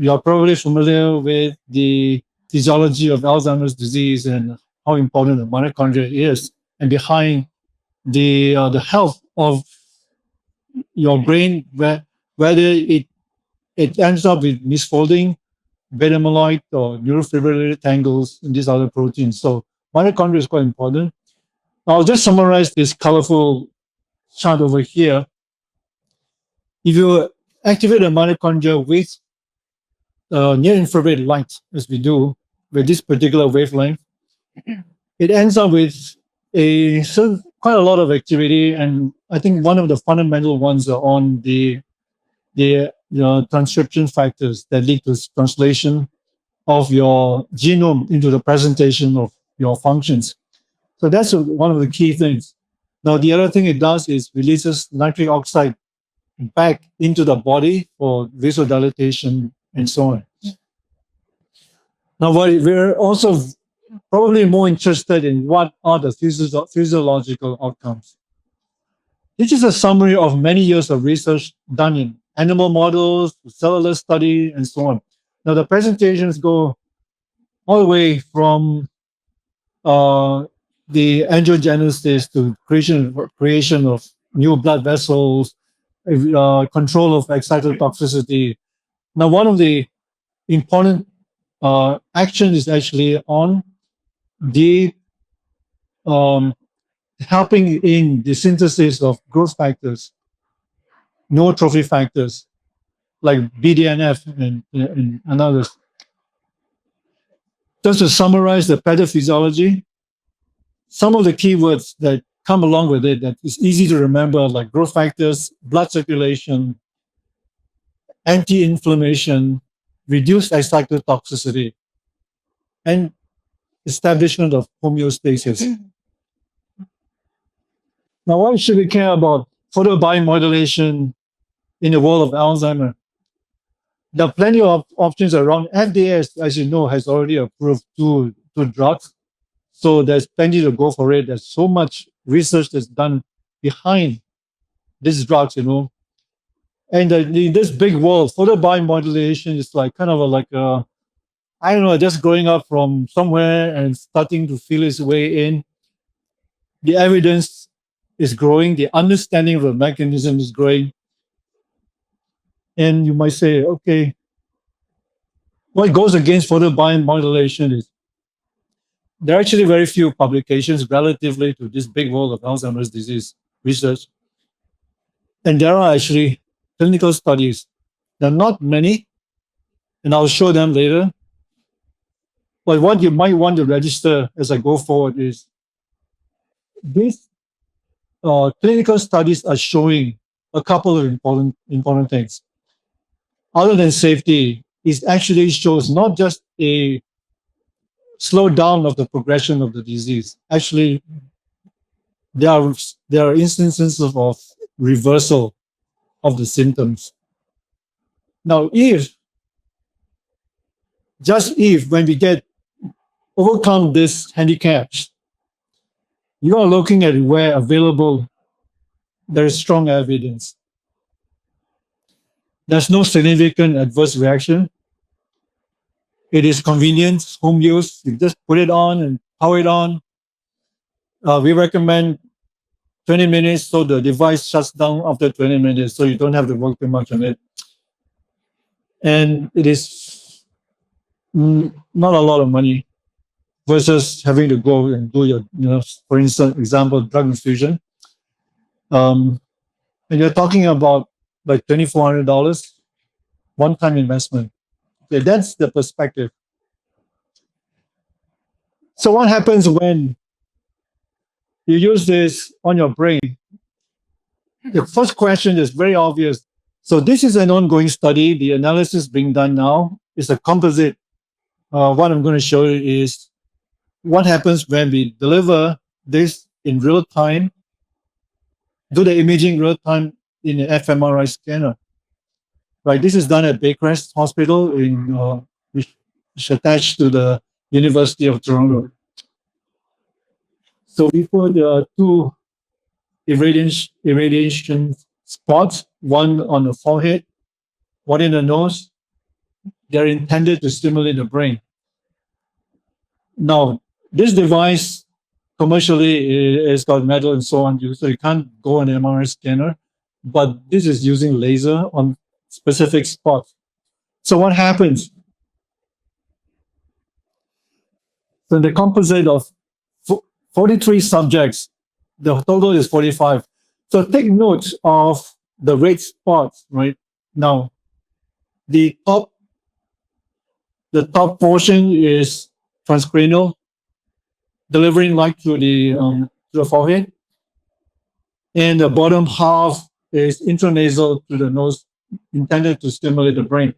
you're probably familiar with the physiology of Alzheimer's disease and how important the mitochondria is, and behind the health of your brain, whether it ends up with misfolding, beta amyloid, or neurofibrillary tangles, and these other proteins. So mitochondria is quite important. I'll just summarize this colorful chart over here. If you activate the mitochondria with near infrared light, as we do with this particular wavelength, it ends up with quite a lot of activity, and I think one of the fundamental ones are on the transcription factors that lead to translation of your genome into the presentation of your functions. So that's one of the key things. Now, the other thing it does is releases nitric oxide back into the body for vasodilatation and so on. Now, we're also probably more interested in what are the physiological outcomes. This is a summary of many years of research done in animal models, cellular study, and so on. Now, the presentations go all the way from the angiogenesis to creation of new blood vessels, control of excitotoxicity. Now, one of the important actions is actually on the helping in the synthesis of growth factors, neurotrophic factors like BDNF and others. Just to summarize the pathophysiology, some of the keywords that come along with it that is easy to remember, like growth factors, blood circulation, anti-inflammation, reduced excitotoxicity, and establishment of homeostasis. Now, why should we care about photobiomodulation in the world of Alzheimer? There are plenty of options around. FDA, as you know, has already approved two drugs. So there's plenty to go for it. There's so much research that's done behind these drugs, you know. And in this big world, photobiomodulation is like kind of I don't know, just growing up from somewhere and starting to feel its way in. The evidence is growing. The understanding of the mechanism is growing. And you might say, okay, what goes against photobiomodulation is there are actually very few publications relatively to this big world of Alzheimer's disease research. And there are actually clinical studies. There are not many, and I'll show them later. But what you might want to register as I go forward is these clinical studies are showing a couple of important things. Other than safety, it actually shows not just a slowdown of the progression of the disease. Actually, there are instances of reversal of the symptoms. Now, just if when we overcome these handicaps, you are looking at where available, there is strong evidence. There's no significant adverse reaction. It is convenient, home use. You just put it on and power it on. We recommend 20 minutes, so the device shuts down after 20 minutes, so you don't have to work too much on it. And it is not a lot of money versus having to go and do your, for instance, example, drug infusion. And you're talking about like $2,400, one-time investment. Okay, that's the perspective. So what happens when you use this on your brain? The first question is very obvious. So this is an ongoing study. The analysis being done now is a composite. What I'm going to show you is what happens when we deliver this in real time, do the imaging real time in an fMRI scanner. Right, this is done at Baycrest Hospital which is attached to the University of Toronto. So we put two irradiation spots, one on the forehead, one in the nose. they're intended to stimulate the brain. Now, this device commercially is got metal and so on, so you can't go on an MRI scanner, but this is using laser on specific spots. So what happens? So the composite of 43 subjects, the total is 45. So take note of the red spots, right? Now, the top portion is transcranial, delivering light to the forehead, and the bottom half is intranasal to the nose, intended to stimulate the brain.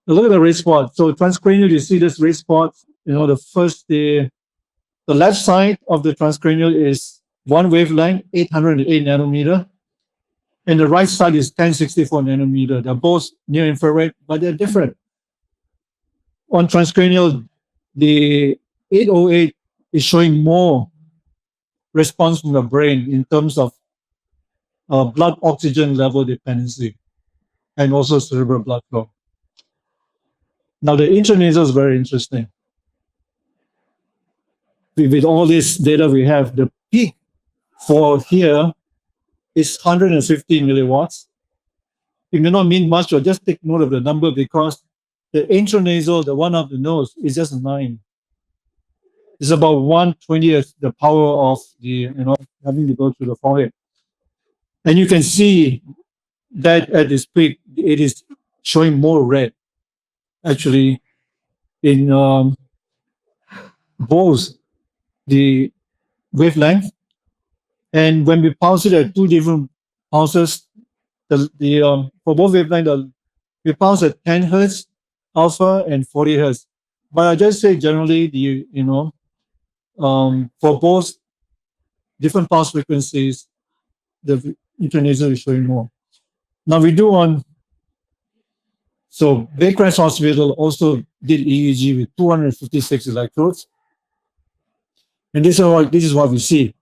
Now look at the red spot. So transcranial, you see this red spot. The left side of the transcranial is one wavelength, 808 nanometer, and the right side is 1064 nanometer. They're both near infrared, but they're different. On transcranial, the 808 is showing more response from the brain in terms of blood oxygen level dependency and also cerebral blood flow. Now, the intranasal is very interesting. With all this data we have, the peak for here is 150 milliwatts. It may not mean much, but just take note of the number because the intranasal, the one up the nose, is just 9. It's about 1/20th the power of having to go through the forehead. And you can see that at this peak, it is showing more red, actually, in both the wavelength. And when we pulse it at 2 different pulses, for both wavelength, we pulse at 10 hertz alpha and 40 hertz. But I just say generally, for both different pulse frequencies, the intranasal is showing more. Now we do so Baycrest Hospital also did EEG with 256 electrodes. And this is what we see.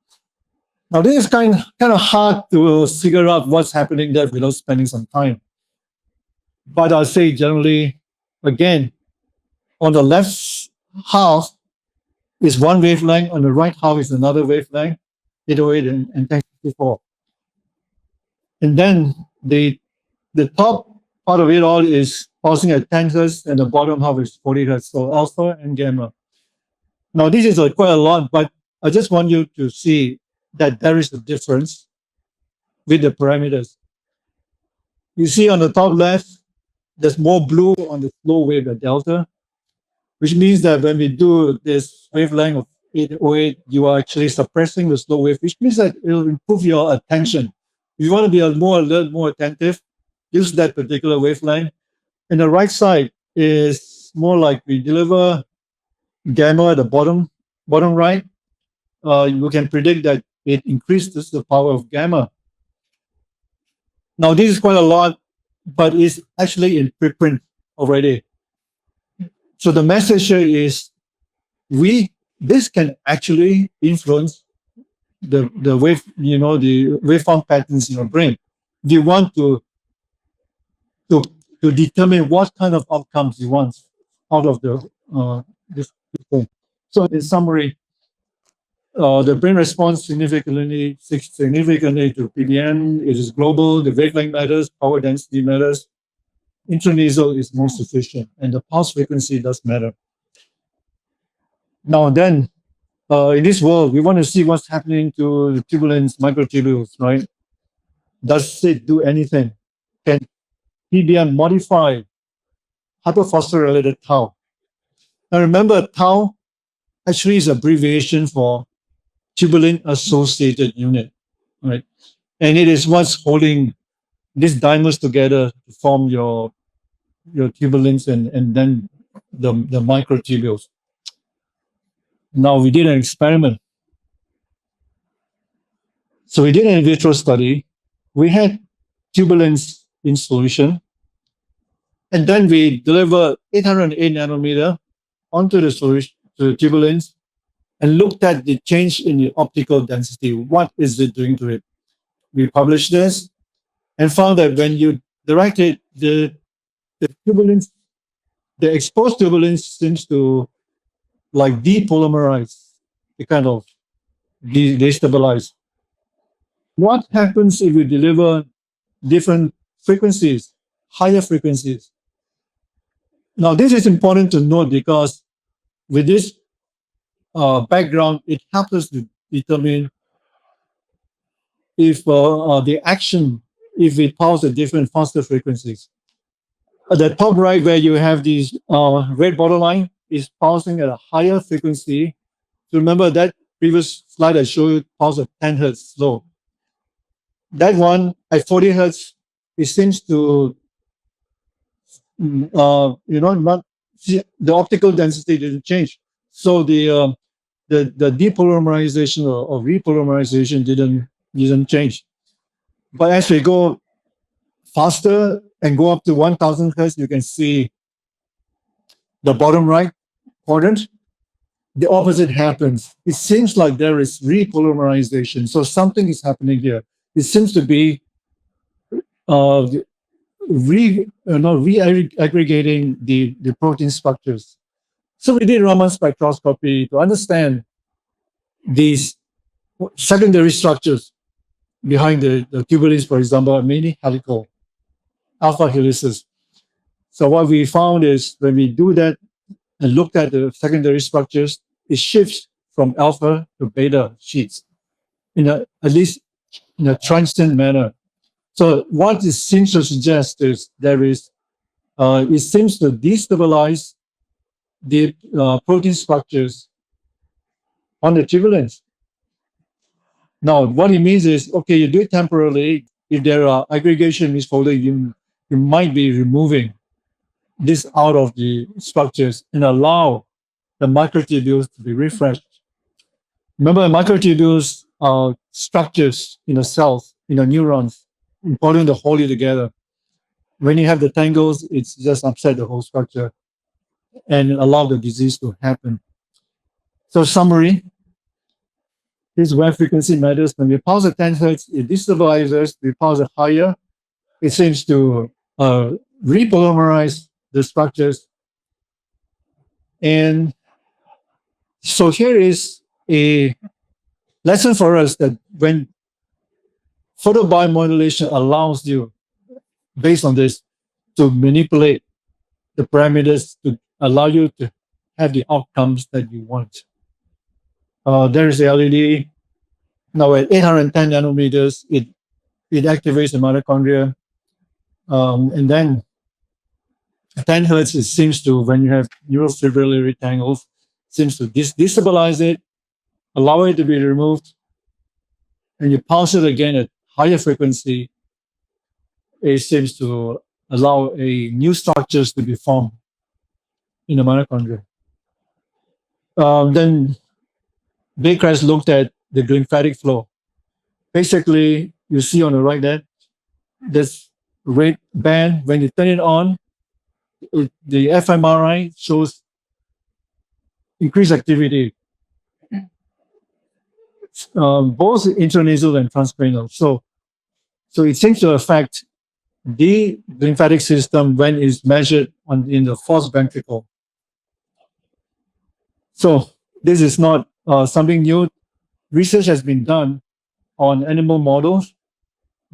Now, this is kind of hard to figure out what's happening there without spending some time. But I'll say generally, again, on the left half is one wavelength, on the right half is another wavelength, 808 and 1064. And then the top part of it all is pulsing at 10 hertz, and the bottom half is 40 hertz, so alpha and gamma. Now, this is quite a lot, but I just want you to see that there is a difference with the parameters. You see on the top left, there's more blue on the slow wave, the delta, which means that when we do this wavelength of 808, you are actually suppressing the slow wave, which means that it will improve your attention. If you want to be more alert, more attentive, use that particular wavelength. And the right side is more like we deliver gamma at the bottom right. You can predict that it increases the power of gamma. Now, this is quite a lot, but it's actually in preprint already. So the message here is this can actually influence the waveform patterns in your brain. Do you want to determine what kind of outcomes you want out of this thing? So in summary, the brain responds significantly to PBM. It is global. The wavelength matters. Power density matters. Intranasal is most efficient, and the pulse frequency does matter. Now then, in this world, we want to see what's happening to the tubulins, microtubules, right? Does it do anything? Can PBM modify hyperphosphorylated tau? Now remember, tau actually is abbreviation for tubulin associated unit, right? And it is what's holding these dimers together to form your tubulins and then the microtubules. Now we did an experiment. So we did an in vitro study. We had tubulins in solution, and then we delivered 808 nanometer onto the solution, to the tubulins, and looked at the change in the optical density. What is it doing to it? We published this and found that when you directed the the tubulins, the exposed tubulins seems to like depolymerize, they kind of destabilize. What happens if you deliver different frequencies, higher frequencies? Now, this is important to note because with this background, it helps us to determine if the action, if it powers at different faster frequencies. At the top right, where you have these red borderline, is pulsing at a higher frequency. So remember that previous slide I showed you pulse at 10 hertz slow. That one at 40 hertz, it seems to, not the optical density didn't change. So the depolarization or repolarization didn't change. But as we go faster and go up to 1000 hertz, you can see the bottom right quadrant. The opposite happens. It seems like there is repolarization. So something is happening here. It seems to be re-aggregating the protein structures. So we did Raman spectroscopy to understand these secondary structures behind the tubulins, for example, are mainly helical, alpha helices. So what we found is when we do that and looked at the secondary structures, it shifts from alpha to beta sheets at least in a transient manner. So what it seems to suggest is it seems to destabilize the protein structures on the tubulins. Now, what it means is, okay, you do it temporarily. If there are aggregation misfolded, you might be removing this out of the structures and allow the microtubules to be refreshed. Remember, microtubules are structures in the cells, in the neurons, important to hold it together. When you have the tangles, it's just upset the whole structure and allow the disease to happen. So summary, this wave frequency matters. When we pulse at 10 hertz, it destabilizes. We pulse at higher, it seems to repolymerize the structures. And so here is a lesson for us that when photobiomodulation allows you, based on this, to manipulate the parameters to allow you to have the outcomes that you want. There is the LED. Now at 810 nanometers, it activates the mitochondria. And then at 10 hertz, it seems to, when you have neurofibrillary tangles, seems to destabilize it, allow it to be removed, and you pulse it again at higher frequency, it seems to allow new structures to be formed in the mitochondria. Then Baycrest looked at the glymphatic flow. Basically, you see on the right there, this red band, when you turn it on, the fMRI shows increased activity, both intranasal and transcranial. So it seems to affect the glymphatic system when it's measured in the fourth ventricle. So this is not something new. Research has been done on animal models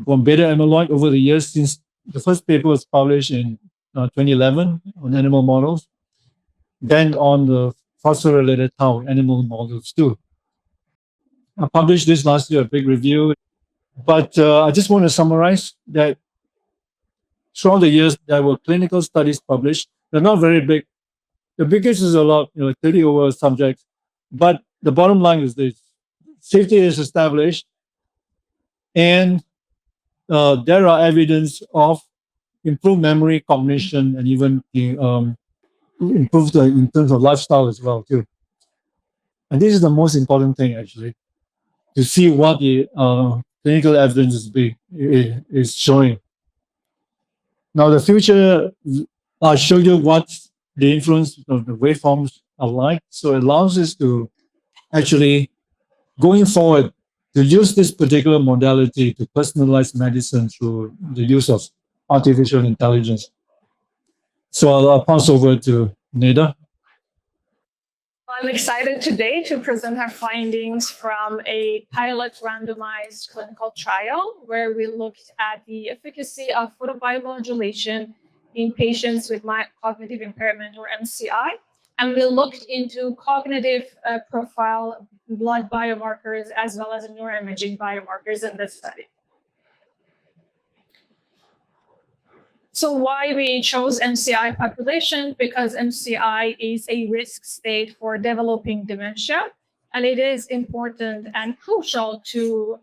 from beta amyloid over the years since the first paper was published in 2011 on animal models, then on the phosphorylated tau animal models too. I published this last year, a big review, but I just want to summarize that throughout the years, there were clinical studies published. They're not very big. The biggest is a lot, 30 over subjects. But the bottom line is this: safety is established, and there are evidence of improved memory, cognition, and even improved in terms of lifestyle as well too. And this is the most important thing, actually, to see what the clinical evidence is showing. Now, the future, I'll show you what the influence of the waveforms are like. So it allows us to actually, going forward, to use this particular modality to personalize medicine through the use of artificial intelligence. So I'll pass over to Nida. I'm excited today to present our findings from a pilot randomized clinical trial where we looked at the efficacy of photobiomodulation in patients with cognitive impairment or MCI. And we looked into cognitive profile blood biomarkers as well as neuroimaging biomarkers in this study. So why we chose MCI population? Because MCI is a risk state for developing dementia, and it is important and crucial to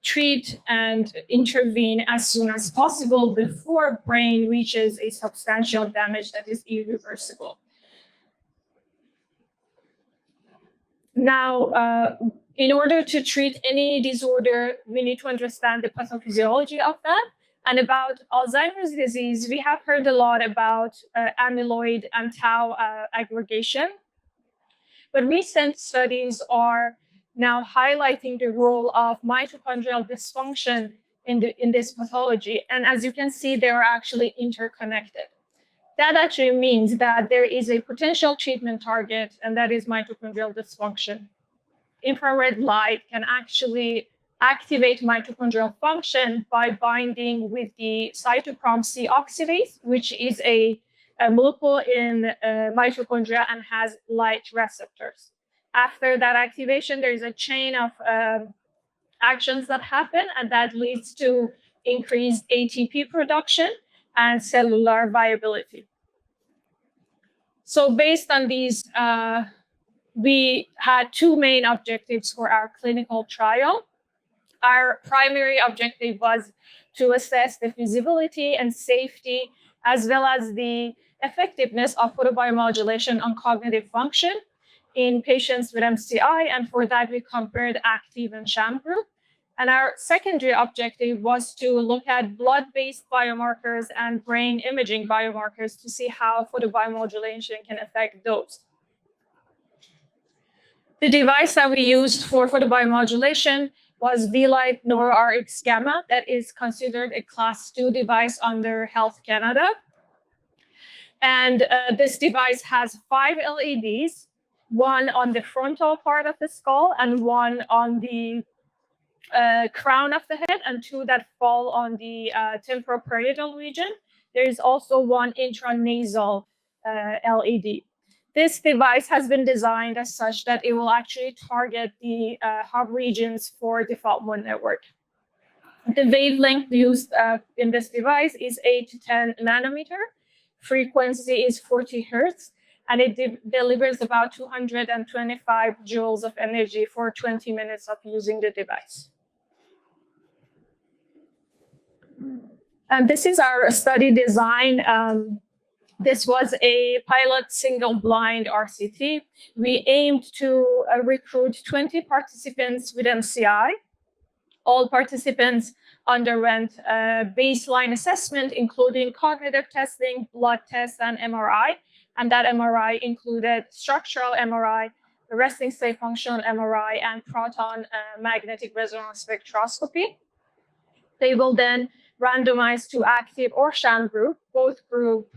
treat and intervene as soon as possible before brain reaches a substantial damage that is irreversible. Now, in order to treat any disorder, we need to understand the pathophysiology of that. And about Alzheimer's disease, we have heard a lot about amyloid and tau aggregation. But recent studies are now highlighting the role of mitochondrial dysfunction in this pathology. And as you can see, they are actually interconnected. That actually means that there is a potential treatment target, and that is mitochondrial dysfunction. Infrared light can actually activate mitochondrial function by binding with the cytochrome C oxidase, which is a molecule in mitochondria and has light receptors. After that activation, there is a chain of actions that happen, and that leads to increased ATP production and cellular viability. So based on these, we had two main objectives for our clinical trial. Our primary objective was to assess the feasibility and safety, as well as the effectiveness of photobiomodulation on cognitive function in patients with MCI. And for that, we compared active and sham group. And our secondary objective was to look at blood-based biomarkers and brain imaging biomarkers to see how photobiomodulation can affect those. The device that we used for photobiomodulation was Vielight NeuroRx Gamma, that is considered a Class 2 device under Health Canada. And this device has 5 LEDs, one on the frontal part of the skull and one on the crown of the head, and 2 that fall on the temporoparietal region. There is also one intranasal LED. This device has been designed as such that it will actually target the hub regions for default mode network. The wavelength used in this device is 8 to 10 nanometer. Frequency is 40 hertz, and it delivers about 225 joules of energy for 20 minutes of using the device. And this is our study design. This was a pilot single-blind RCT. We aimed to recruit 20 participants with MCI. All participants underwent a baseline assessment, including cognitive testing, blood tests, and MRI. And that MRI included structural MRI, resting state functional MRI, and proton magnetic resonance spectroscopy. They will then randomize to active or sham group. Both groups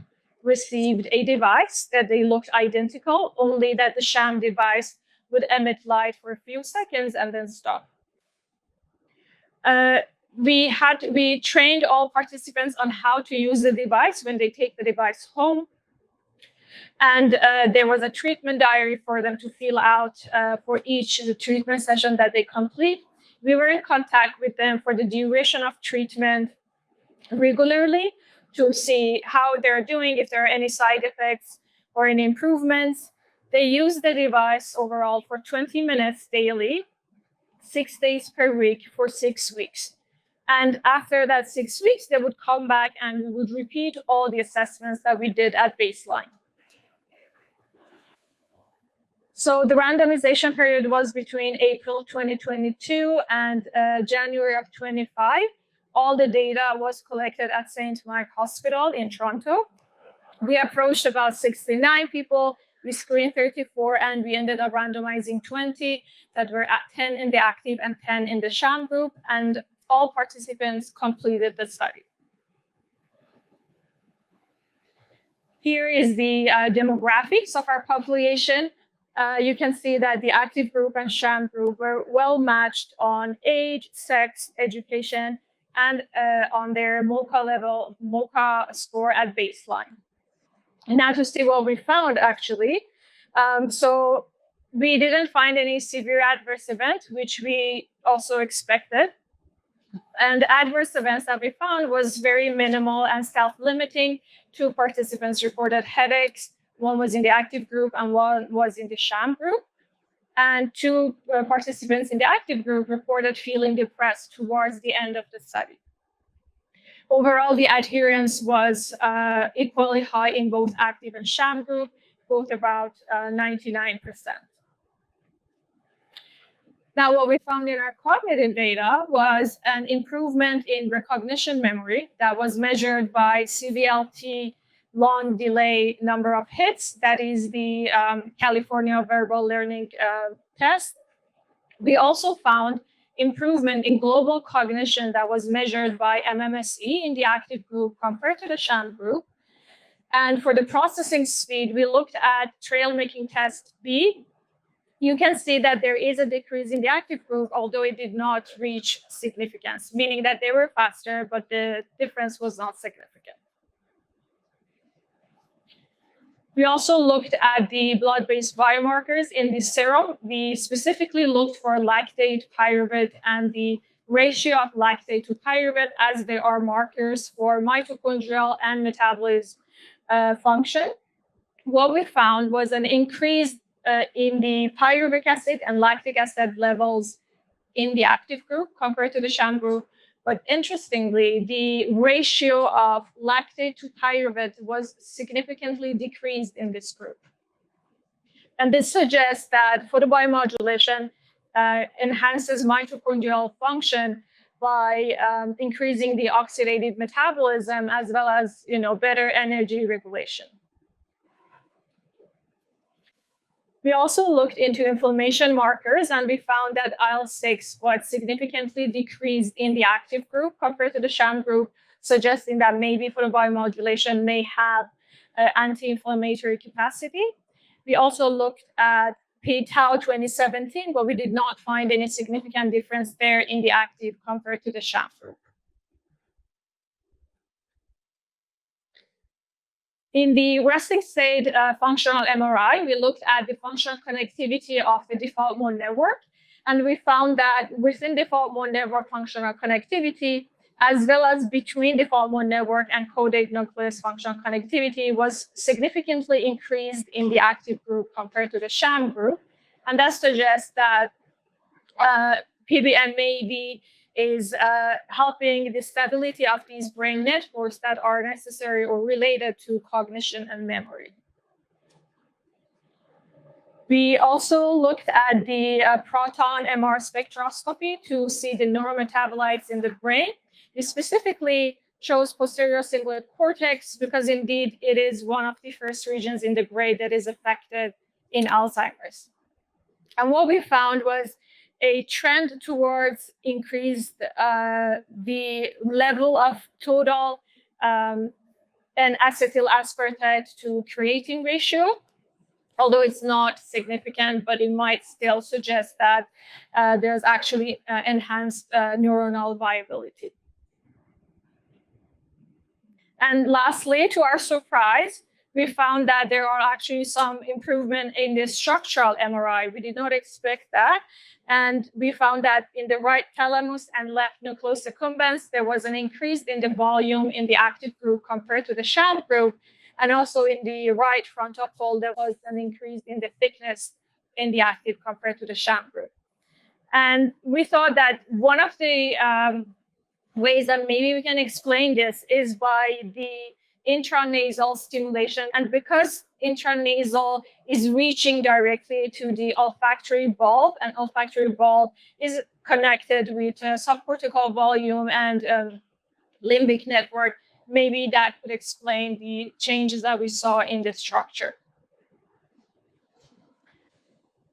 received a device that they looked identical, only that the sham device would emit light for a few seconds and then stop. We trained all participants on how to use the device when they take the device home. And there was a treatment diary for them to fill out for each treatment session that they complete. We were in contact with them for the duration of treatment regularly to see how they're doing, if there are any side effects or any improvements. They use the device overall for 20 minutes daily, 6 days per week for 6 weeks. And after that 6 weeks, they would come back and we would repeat all the assessments that we did at baseline. So the randomization period was between April 2022 and January of 25. All the data was collected at St. Mike Hospital in Toronto. We approached about 69 people. We screened 34, and we ended up randomizing 20 that were at 10 in the active and 10 in the sham group, and all participants completed the study. Here is the demographics of our population. You can see that the active group and sham group were well matched on age, sex, education, and on their MoCA score at baseline. And now to see what we found, actually. So we didn't find any severe adverse event, which we also expected. And the adverse events that we found was very minimal and self-limiting. 2 participants reported headaches. 1 was in the active group and 1 was in the sham group. And 2 participants in the active group reported feeling depressed towards the end of the study. Overall, the adherence was equally high in both active and sham group, both about 99%. Now, what we found in our cognitive data was an improvement in recognition memory that was measured by CVLT long delay number of hits. That is the California Verbal Learning Test. We also found improvement in global cognition that was measured by MMSE in the active group compared to the sham group. And for the processing speed, we looked at trail making test B. You can see that there is a decrease in the active group, although it did not reach significance, meaning that they were faster, but the difference was not significant. We also looked at the blood-based biomarkers in the serum. We specifically looked for lactate, pyruvate, and the ratio of lactate to pyruvate, as they are markers for mitochondrial and metabolism function. What we found was an increase in the pyruvic acid and lactic acid levels in the active group compared to the sham group. But interestingly, the ratio of lactate to pyruvate was significantly decreased in this group. And this suggests that photobiomodulation enhances mitochondrial function by increasing the oxidative metabolism as well as better energy regulation. We also looked into inflammation markers, and we found that IL-6 was significantly decreased in the active group compared to the sham group, suggesting that maybe photobiomodulation may have anti-inflammatory capacity. We also looked at p-tau 2017, but we did not find any significant difference there in the active compared to the sham group. In the resting state functional MRI, we looked at the functional connectivity of the default mode network, and we found that within default mode network functional connectivity, as well as between default mode network and caudate nucleus functional connectivity, was significantly increased in the active group compared to the sham group. And that suggests that PBM maybe is helping the stability of these brain networks that are necessary or related to cognition and memory. We also looked at the proton MR spectroscopy to see the neurometabolites in the brain. It specifically shows posterior cingulate cortex because indeed it is one of the first regions in the brain that is affected in Alzheimer's. And what we found was a trend towards increased the level of total and acetyl aspartate to creatine ratio, although it's not significant, but it might still suggest that there's actually enhanced neuronal viability. And lastly, to our surprise, we found that there are actually some improvement in the structural MRI. We did not expect that. And we found that in the right thalamus and left nucleus accumbens, there was an increase in the volume in the active group compared to the sham group. And also in the right frontal fold, there was an increase in the thickness in the active compared to the sham group. And we thought that one of the ways that maybe we can explain this is by the intranasal stimulation. And because intranasal is reaching directly to the olfactory bulb, and olfactory bulb is connected with subcortical volume and limbic network, maybe that could explain the changes that we saw in the structure.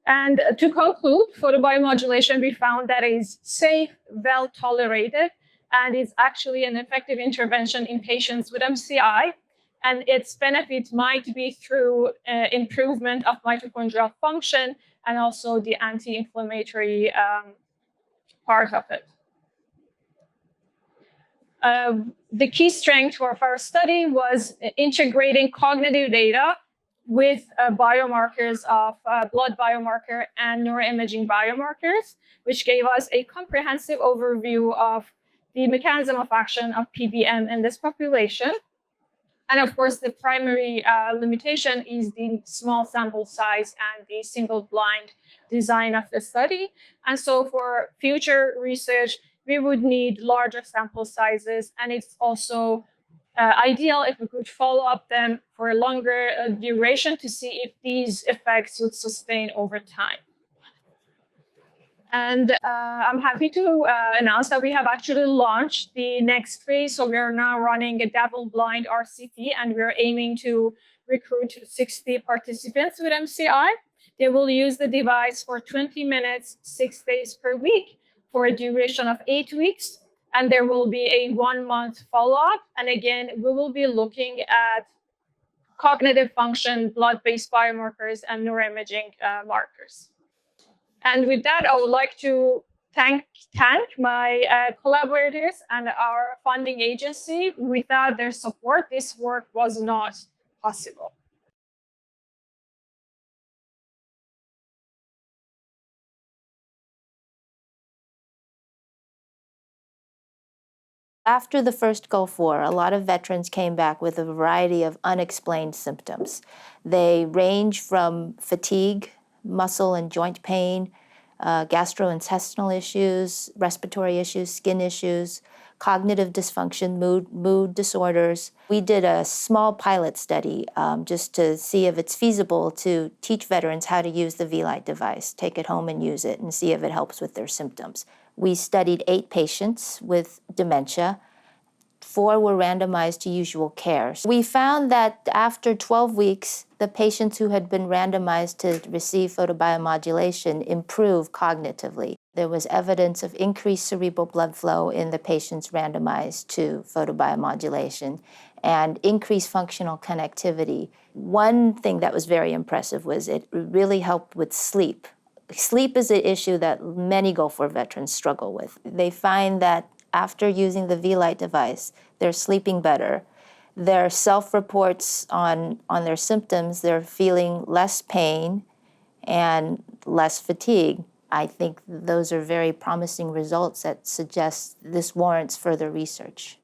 And to conclude, photobiomodulation, we found that is safe, well tolerated, and is actually an effective intervention in patients with MCI. and its benefit might be through improvement of mitochondrial function and also the anti-inflammatory part of it. The key strength of our study was integrating cognitive data with biomarkers of blood biomarker and neuroimaging biomarkers, which gave us a comprehensive overview of the mechanism of action of PBM in this population. And of course, the primary limitation is the small sample size and the single blind design of the study. And so for future research, we would need larger sample sizes. And it's also ideal if we could follow up them for a longer duration to see if these effects would sustain over time. And I'm happy to announce that we have actually launched the next phase. So we are now running a double-blind RCT, and we're aiming to recruit 60 participants with MCI. They will use the device for 20 minutes, 6 days per week for a duration of 8 weeks. And there will be a 1-month follow-up. And again, we will be looking at cognitive function, blood-based biomarkers, and neuroimaging markers. And with that, I would like to thank my collaborators and our funding agency. Without their support, this work was not possible. After the first Gulf War, a lot of veterans came back with a variety of unexplained symptoms. They range from fatigue, muscle and joint pain, gastrointestinal issues, respiratory issues, skin issues, cognitive dysfunction, mood disorders. We did a small pilot study just to see if it's feasible to teach veterans how to use the Vielight device, take it home and use it, and see if it helps with their symptoms. We studied 8 patients with dementia. 4 were randomized to usual care. We found that after 12 weeks, the patients who had been randomized to receive photobiomodulation improved cognitively. There was evidence of increased cerebral blood flow in the patients randomized to photobiomodulation and increased functional connectivity. One thing that was very impressive was it really helped with sleep. Sleep is an issue that many Gulf War veterans struggle with. They find that after using the Vielight device, they're sleeping better. Their self-reports on their symptoms, they're feeling less pain and less fatigue. I think those are very promising results that suggest this warrants further research.